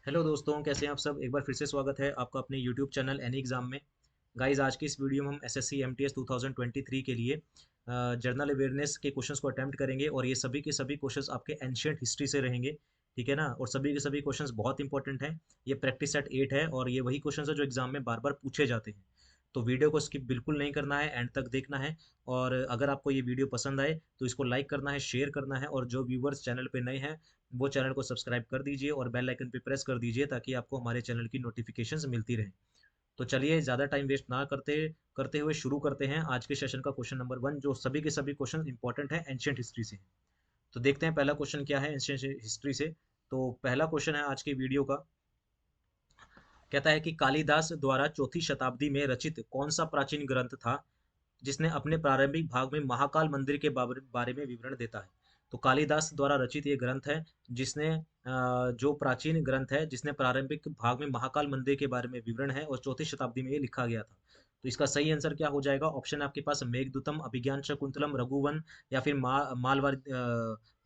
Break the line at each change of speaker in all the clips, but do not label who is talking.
Hello दोस्तों, कैसे हैं आप सब। एक बार फिर से स्वागत है आपका अपने यूट्यूब चैनल एनी एग्ज़ाम में। गाइस, आज की इस वीडियो में हम एसएससी एमटीएस 2023 के लिए जनरल अवेयरनेस के क्वेश्चंस को अटेम्प्ट करेंगे और ये सभी के सभी क्वेश्चंस आपके एंशियंट हिस्ट्री से रहेंगे। ठीक है ना। और सभी के सभी क्वेश्चंस बहुत इंपॉर्टेंट हैं। ये प्रैक्टिस सेट 8 है और ये वही क्वेश्चंस है जो एग्जाम में बार बार पूछे जाते हैं। तो वीडियो को स्किप बिल्कुल नहीं करना है, एंड तक देखना है। और अगर आपको ये वीडियो पसंद आए तो इसको लाइक करना है, शेयर करना है, और जो व्यूवर्स चैनल पे नए हैं वो चैनल को सब्सक्राइब कर दीजिए और बेल आइकन पे प्रेस कर दीजिए ताकि आपको हमारे चैनल की नोटिफिकेशंस मिलती रहें। तो चलिए ज़्यादा टाइम वेस्ट ना करते करते हुए शुरू करते हैं आज के सेशन का क्वेश्चन नंबर 1, जो सभी के सभी क्वेश्चन इंपॉर्टेंट है एंशियंट हिस्ट्री से। तो देखते हैं पहला क्वेश्चन क्या है एंशियंट हिस्ट्री से। तो पहला क्वेश्चन है आज की वीडियो का। कहता है कि कालिदास द्वारा चौथी शताब्दी में रचित कौन सा प्राचीन ग्रंथ था जिसने अपने प्रारंभिक भाग में महाकाल मंदिर के बारे में विवरण देता है। तो कालिदास द्वारा रचित ये ग्रंथ है जिसने जो प्राचीन ग्रंथ है जिसने प्रारंभिक भाग में महाकाल मंदिर के बारे में विवरण है और चौथी शताब्दी में ये लिखा गया था। तो इसका सही आंसर क्या हो जाएगा। ऑप्शन है आपके पास मेघदूतम, अभिज्ञान शकुंतलम, रघुवन, या फिर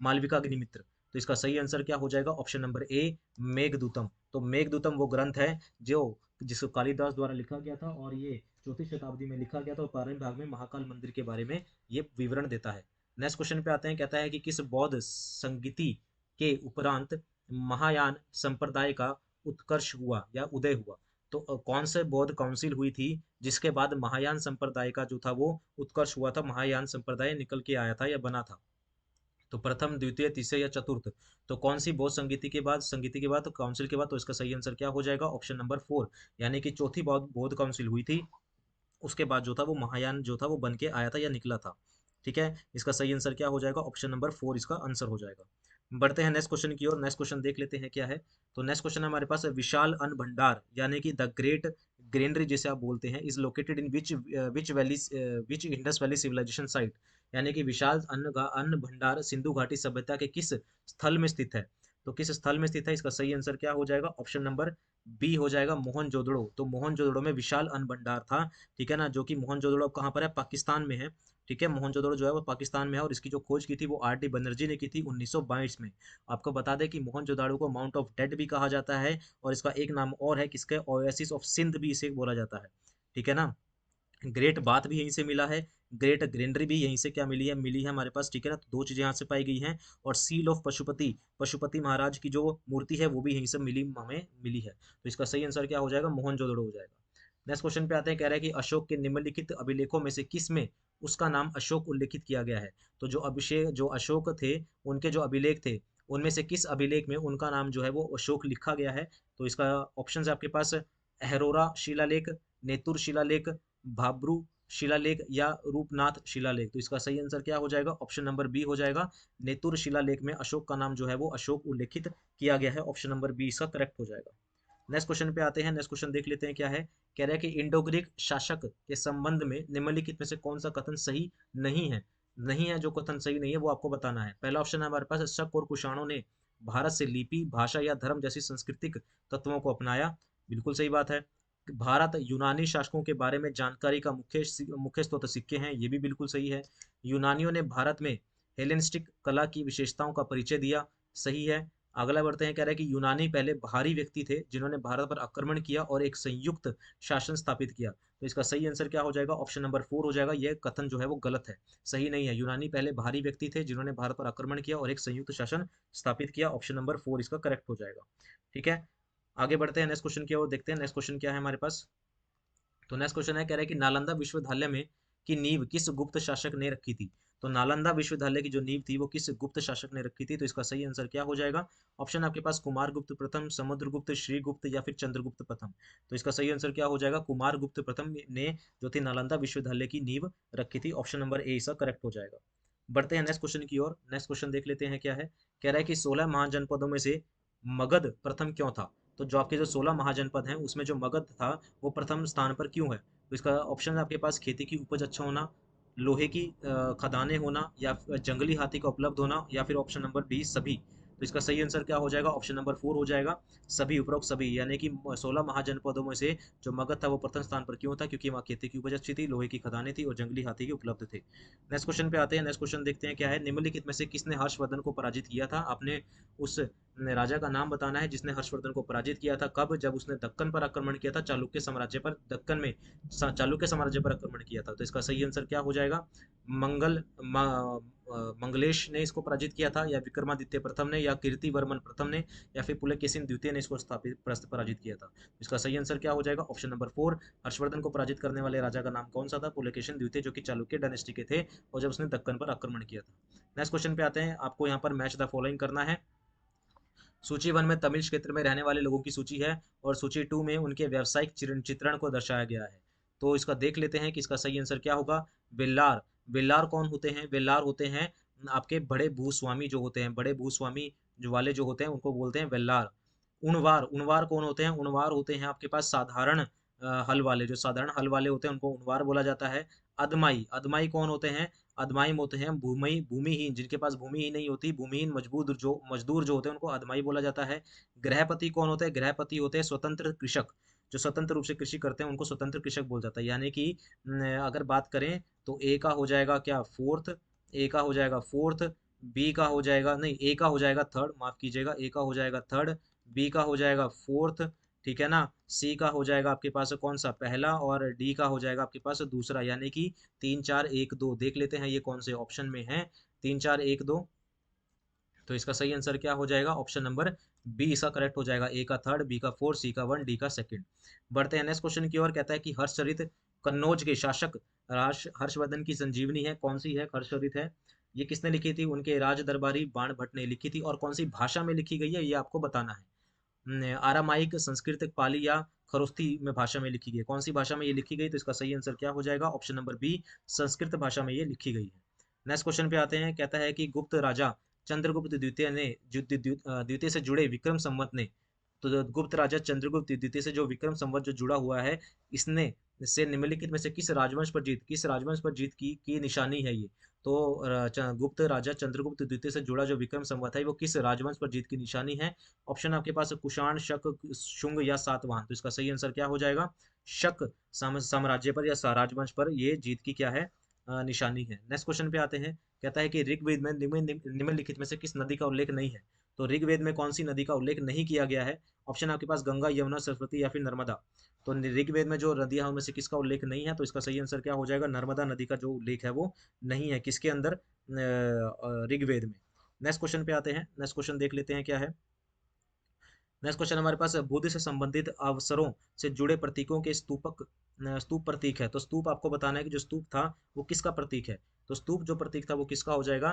मालविकाग्निमित्र। तो इसका सही आंसर क्या हो जाएगा। Option number A, Meghadutam. तो मेघदूतम वो ग्रंथ है जो जिसको कालिदास द्वारा लिखा गया था और ये चौथी शताब्दी में लिखा गया था और प्रारंभिक भाग में महाकाल मंदिर के बारे में ये विवरण देता है। नेक्स्ट क्वेश्चन पे आते हैं। कहता है कि किस बौद्ध संगीति के उपरांत महायान संप्रदाय का उत्कर्ष हुआ या उदय हुआ। तो कौन से बौद्ध काउंसिल हुई थी जिसके बाद महायान संप्रदाय का जो था वो उत्कर्ष हुआ था, महायान संप्रदाय निकल के आया था या बना था। तो प्रथम, द्वितीय, तीसरे या चतुर्थ। तो कौन सी बौद्ध संगीति के बाद तो काउंसिल के बाद, तो इसका सही आंसर क्या हो जाएगा। ऑप्शन नंबर 4, यानी कि चौथी बौद्ध बौद्ध काउंसिल हुई थी। उसके बाद जो था वो महायान जो था वो बन के आया था या निकला था। ठीक है। इसका सही आंसर क्या हो जाएगा। ऑप्शन नंबर 4 इसका आंसर हो जाएगा। बढ़ते हैं नेक्स्ट क्वेश्चन की ओर। नेक्स्ट क्वेश्चन देख लेते हैं क्या है। तो नेक्स्ट क्वेश्चन हमारे पास है, विशाल अन्न भंडार यानी कि द ग्रेट ग्रेनरी जिसे आप बोलते हैं, is located in which valley which Indus valley civilization site. यानी कि विशाल अन्न भंडार सिंधु घाटी सभ्यता के किस स्थल में स्थित है। तो किस स्थल में स्थित है, इसका सही आंसर क्या हो जाएगा। ऑप्शन नंबर बी हो जाएगा, मोहनजोदड़ो। तो मोहनजोदड़ो में विशाल अन्न भंडार था। ठीक है ना। जो कि मोहनजोदड़ो कहाँ पर है, पाकिस्तान में है। ठीक है। मोहनजोदड़ो जो है वो पाकिस्तान में है और इसकी जो खोज की थी वो आर डी बनर्जी ने की थी 1922 में। आपको बता दें कि मोहनजोदड़ो को माउंट ऑफ डेड भी कहा जाता है और इसका एक नाम और है किसके, ओएसिस ऑफ सिंध भी इसे बोला जाता है। ठीक है ना। ग्रेट बाथ भी यहीं से मिला है, ग्रेट ग्रेनरी भी यहीं से क्या मिली है हमारे पास। ठीक है ना। तो दो चीजें यहाँ से पाई गई हैं। और सील ऑफ पशुपति, पशुपति महाराज की जो मूर्ति है वो भी यहीं से हमें मिली है। तो इसका सही आंसर क्या हो जाएगा, मोहनजोदड़ो हो जाएगा। नेक्स्ट क्वेश्चन पे आते हैं। कह रहा है कि अशोक के निम्नलिखित अभिलेखों में से किस में उसका नाम अशोक उल्लेखित किया गया है। तो जो अशोक थे उनके जो अभिलेख थे उनमें से किस अभिलेख में उनका नाम जो है वो अशोक लिखा गया है। तो इसका ऑप्शन है आपके पास, अहरोरा शिलालेख, नेतुर शिलालेख, भाब्रू शिलालेख या रूपनाथ शिलालेख। तो इसका सही आंसर क्या हो जाएगा। ऑप्शन नंबर बी हो जाएगा, नेतुर शिलालेख में अशोक का नाम जो है वो अशोक उल्लेखित किया गया है। ऑप्शन नंबर बी इसका करेक्ट हो जाएगा। नेक्स्ट क्वेश्चन पे आते हैं। नेक्स्ट क्वेश्चन देख लेते हैं क्या है। कह रहा है कि इंडो ग्रीक शासक के संबंध में निम्नलिखित में से कौन सा कथन सही नहीं है। जो कथन सही नहीं है वो आपको बताना है। पहला ऑप्शन है हमारे पास, शक और कुषाणों ने भारत से लिपि, भाषा या धर्म जैसी सांस्कृतिक तत्वों को अपनाया। बिल्कुल सही बात है। भारत यूनानी शासकों के बारे में जानकारी का मुख्य स्रोत सिक्के हैं, ये भी बिल्कुल सही है। यूनानियों ने भारत में हेलेनिस्टिक कला की विशेषताओं का परिचय दिया, सही है। अगला बढ़ते हैं। कह रहा है कि यूनानी पहले बाहरी व्यक्ति थे जिन्होंने भारत पर आक्रमण किया और एक संयुक्त शासन स्थापित किया। तो इसका सही आंसर क्या हो जाएगा। ऑप्शन नंबर 4 हो जाएगा। यह कथन जो है वो गलत है, सही नहीं है। यूनानी पहले बाहरी व्यक्ति थे जिन्होंने भारत पर आक्रमण किया और एक संयुक्त शासन स्थापित किया। ऑप्शन नंबर 4 इसका करेक्ट हो जाएगा। ठीक है। आगे बढ़ते हैं नेक्स्ट क्वेश्चन की ओर, देखते हैं नेक्स्ट क्वेश्चन क्या है हमारे पास। तो नेक्स्ट क्वेश्चन है, कह रहा है कि नालंदा विश्वविद्यालय में की नींव किस गुप्त शासक ने रखी थी। तो नालंदा विश्वविद्यालय की जो नींव थी वो किस गुप्त शासक ने रखी थी। तो इसका सही आंसर क्या हो जाएगा। ऑप्शन आपके पास, कुमार गुप्त प्रथम, समुद्रगुप्त, श्रीगुप्त या फिर चंद्रगुप्त प्रथम। तो इसका सही आंसर क्या हो जाएगा। कुमार गुप्त प्रथम ने जो थी नालंदा विश्वविद्यालय की नींव रखी थी। ऑप्शन नंबर ए इसका करेक्ट हो जाएगा। बढ़ते हैं नेक्स्ट क्वेश्चन की ओर। नेक्स्ट क्वेश्चन देख लेते हैं क्या है। कह रहा है कि 16 महाजनपदों में से मगध प्रथम क्यों था। तो जो आपके जो 16 महाजनपद हैं उसमें जो मगध था वो प्रथम स्थान पर क्यों है। तो इसका ऑप्शन है आपके पास, खेती की उपज अच्छा होना, लोहे की खदानें होना, या जंगली हाथी का उपलब्ध होना, या फिर ऑप्शन नंबर डी सभी। तो इसका सही आंसर क्या हो जाएगा, ऑप्शन नंबर 4 हो जाएगा, सभी उपरोक्त सभी, यानी कि 16 महाजनपदों में से जो मगध था वो प्रथम स्थान पर क्यों था, क्योंकि वहाँ खेती की उपज अच्छी थी, लोहे की खदानें थी और जंगली हाथी के उपलब्ध थे। नेक्स्ट क्वेश्चन पे आते हैं। नेक्स्ट क्वेश्चन देखते हैं क्या है, निम्नलिखित में से किसने हर्षवर्धन को पराजित किया था। आपने उस राजा का नाम बताना है जिसने हर्षवर्धन को पराजित किया था। कब, जब उसने दक्कन पर आक्रमण किया था, चालुक्य साम्राज्य पर, दक्कन में चालुक्य साम्राज्य पर आक्रमण किया था। तो इसका सही आंसर क्या हो जाएगा, मंगलेश ने इसको पराजित किया था, या विक्रमादित्य प्रथम ने, या कीर्तिवर्मन प्रथम ने, या फिर पुलकेशिन द्वितीय ने इसको पराजित किया था। इसका सही आंसर क्या हो जाएगा, ऑप्शन नंबर 4। हर्षवर्धन को पराजित करने वाले राजा का नाम कौन सा था, पुलकेशिन द्वितीय, जो कि चालुक्य डायनेस्टी के थे और जब उसने दक्कन पर आक्रमण किया था। नेक्स्ट क्वेश्चन पे आते हैं। आपको यहाँ पर मैच द फॉलोइंग करना है। सूची 1 में तमिल क्षेत्र में रहने वाले लोगों की सूची है और सूची 2 में उनके व्यावसायिक चित्रण को दर्शाया गया है। तो इसका देख लेते हैं कि इसका सही आंसर क्या होगा। वेल्लार, वेल्लार कौन होते हैं, वेल्लार होते हैं आपके बड़े भूस्वामी जो होते हैं, बड़े भूस्वामी जो वाले जो होते हैं उनको बोलते हैं वेल्लार। उणवार, उणवार कौन होते हैं, उणवार होते हैं आपके पास साधारण हल वाले, जो साधारण हल वाले होते हैं उनको उणवार बोला जाता है। अदमाई, अदमाई कौन होते हैं, अदमाई होते हैं भूमिहीन, जिनके पास भूमि ही नहीं होती, भूमिहीन मजदूर जो होते हैं उनको अदमाई बोला जाता है। गृहपति कौन होते हैं, गृहपति होते हैं स्वतंत्र कृषक, जो स्वतंत्र रूप से कृषि करते हैं उनको स्वतंत्र कृषक बोला जाता है। यानी कि अगर बात करें तो ए का हो जाएगा क्या, फोर्थ, ए का हो जाएगा फोर्थ, बी का हो जाएगा, नहीं, ए का हो जाएगा थर्ड, माफ कीजिएगा, ए का हो जाएगा थर्ड, बी का हो जाएगा फोर्थ, ठीक है ना, सी का हो जाएगा आपके पास कौन सा, पहला, और डी का हो जाएगा आपके पास दूसरा, यानी कि 3 4 1 2। देख लेते हैं ये कौन से ऑप्शन में है, 3 4 1 2। तो इसका सही आंसर क्या हो जाएगा, ऑप्शन नंबर बी इसका करेक्ट हो जाएगा, ए का थर्ड, बी का फोर्थ, सी का वन, डी का सेकंड। बढ़ते हैं नेक्स्ट क्वेश्चन की ओर। कहता है कि हर्षचरित कन्नौज के शासक हर्षवर्धन की संजीवनी है, कौन सी है, हर्षचरित है, ये किसने लिखी थी, उनके राज दरबारी बाण भट्ट ने लिखी थी, और कौन सी भाषा में लिखी गई है ये आपको बताना है। आरामाइक, संस्कृत, पाली या खरोस्ती में भाषा में लिखी गई है, कौन सी भाषा में ये लिखी गई। तो इसका सही आंसर क्या हो जाएगा, ऑप्शन नंबर बी, संस्कृत भाषा में ये लिखी गई है। नेक्स्ट क्वेश्चन पे आते हैं। कहता है कि गुप्त राजा चंद्रगुप्त द्वितीय ने द्वितीय से जुड़े विक्रम संवत ने, तो जो गुप्त राजा चंद्रगुप्त द्वितीय से जो विक्रम संवत जो जुड़ा हुआ है, इसने से निम्नलिखित में से किस राजवंश पर जीत की निशानी है ये। तो गुप्त राजा चंद्रगुप्त द्वितीय से जुड़ा जो विक्रम संवत है वो किस राजवंश पर जीत की निशानी है। ऑप्शन आपके पास कुषाण, शक, शुंग या सातवाहन। तो इसका सही आंसर क्या हो जाएगा, शक साम्राज्य पर या राजवंश पर ये जीत की क्या है, निशानी है। नेक्स्ट क्वेश्चन पे आते हैं। कहता है कि ऋग्वेद में निम्नलिखित में से किस नदी का उल्लेख नहीं है। तो ऋग्वेद में कौन सी नदी का उल्लेख नहीं किया गया है। ऑप्शन आपके पास गंगा, यमुना, सरस्वती या फिर नर्मदा। तो ऋग्वेद में जो नदियां हैं उनमें से किसका उल्लेख नहीं है। तो इसका सही आंसर क्या हो जाएगा, नर्मदा नदी का जो उल्लेख है वो नहीं है किसके अंदर, ऋग्वेद में। नेक्स्ट क्वेश्चन पे आते हैं। नेक्स्ट क्वेश्चन देख लेते हैं क्या है। नेक्स्ट क्वेश्चन हमारे पास बुद्ध से संबंधित अवसरों से जुड़े प्रतीकों के स्तूप प्रतीक है। तो स्तूप आपको बताना है कि जो स्तूप था वो किसका प्रतीक है। तो स्तूप जो प्रतीक था वो किसका हो जाएगा,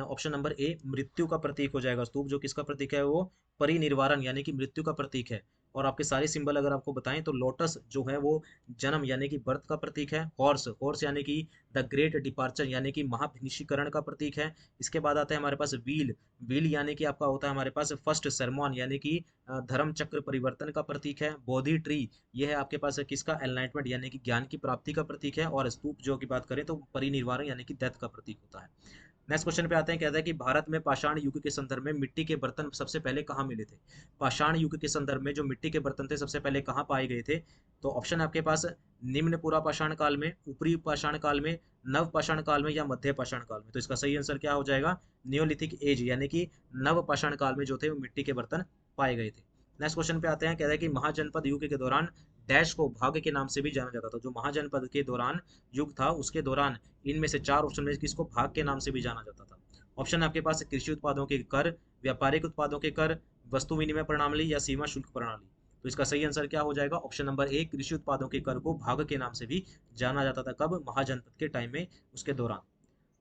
ऑप्शन नंबर ए, मृत्यु का प्रतीक हो जाएगा। स्तूप जो किसका प्रतीक है, वो परिनिर्वाण यानी कि मृत्यु का प्रतीक है। और आपके सारे सिंबल अगर आपको बताएं तो लोटस जो है वो जन्म यानी कि बर्थ का प्रतीक है। हॉर्स, हॉर्स यानी कि द ग्रेट डिपार्चर यानी कि महाभिनिशीकरण का प्रतीक है। इसके बाद आता है हमारे पास व्हील, व्हील यानी कि आपका होता है हमारे पास फर्स्ट सरमॉन यानी कि धर्म चक्र परिवर्तन का प्रतीक है। बोधि ट्री, ये है आपके पास किसका, एनलाइटमेंट यानी कि ज्ञान की प्राप्ति का प्रतीक है। और स्तूप जो की बात करें तो परिनिर्वाण यानी कि डेथ का प्रतीक होता है। नेक्स्ट क्वेश्चन पे आते हैं। कहता है कि भारत में पाषाण युग के संदर्भ में मिट्टी के बर्तन सबसे पहले कहाँ मिले थे। पाषाण युग के संदर्भ में जो मिट्टी के बर्तन थे सबसे पहले कहाँ पाए गए थे। तो ऑप्शन आपके पास निम्न पुरा पाषाण काल में, ऊपरी पाषाण काल में, नव पाषाण काल में या मध्य पाषाण काल में। तो इसका सही आंसर क्या हो जाएगा, नियोलिथिक एज यानी कि नव पाषाण काल में जो थे वो मिट्टी के बर्तन पाए गए थे। नेक्स्ट क्वेश्चन पे आते हैं। कहता है कि महाजनपद युग के दौरान डैश को भाग्य के नाम से भी जाना जाता था। जो महाजनपद के दौरान युग था उसके दौरान इनमें से 4 ऑप्शन में किसको भाग के नाम से भी जाना जाता था। ऑप्शन आपके पास कृषि उत्पादों के कर, व्यापारिक उत्पादों के कर, वस्तु विनिमय प्रणाली या सीमा शुल्क प्रणाली। तो इसका सही आंसर क्या हो जाएगा, ऑप्शन नंबर ए, कृषि उत्पादों के कर को भाग के नाम से भी जाना जाता था। कब, महाजनपद के टाइम में, उसके दौरान।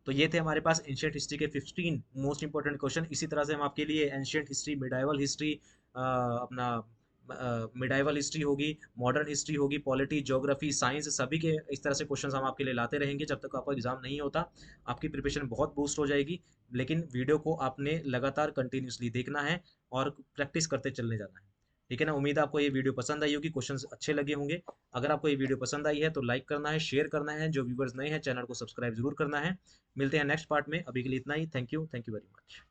तो ये थे हमारे पास एंशियंट हिस्ट्री के 15 मोस्ट इंपॉर्टेंट क्वेश्चन। इसी तरह से हम आपके लिए एंशियंट हिस्ट्री, मिडाइवल हिस्ट्री, अपना मिडाइवल हिस्ट्री होगी, मॉडर्न हिस्ट्री होगी, पॉलिटी, ज्योग्राफी, साइंस, सभी के इस तरह से क्वेश्चन हम आपके लिए लाते रहेंगे जब तक आपका एग्जाम नहीं होता। आपकी प्रिपरेशन बहुत बूस्ट हो जाएगी। लेकिन वीडियो को आपने लगातार कंटिन्यूसली देखना है और प्रैक्टिस करते चलने जाना है। ठीक है ना। उम्मीद है आपको ये वीडियो पसंद आई होगी, क्वेश्चंस अच्छे लगे होंगे। अगर आपको ये वीडियो पसंद आई है तो लाइक करना है, शेयर करना है। जो व्यूवर्स नए हैं चैनल को सब्सक्राइब जरूर करना है। मिलते हैं नेक्स्ट पार्ट में। अभी के लिए इतना ही। Thank you very much.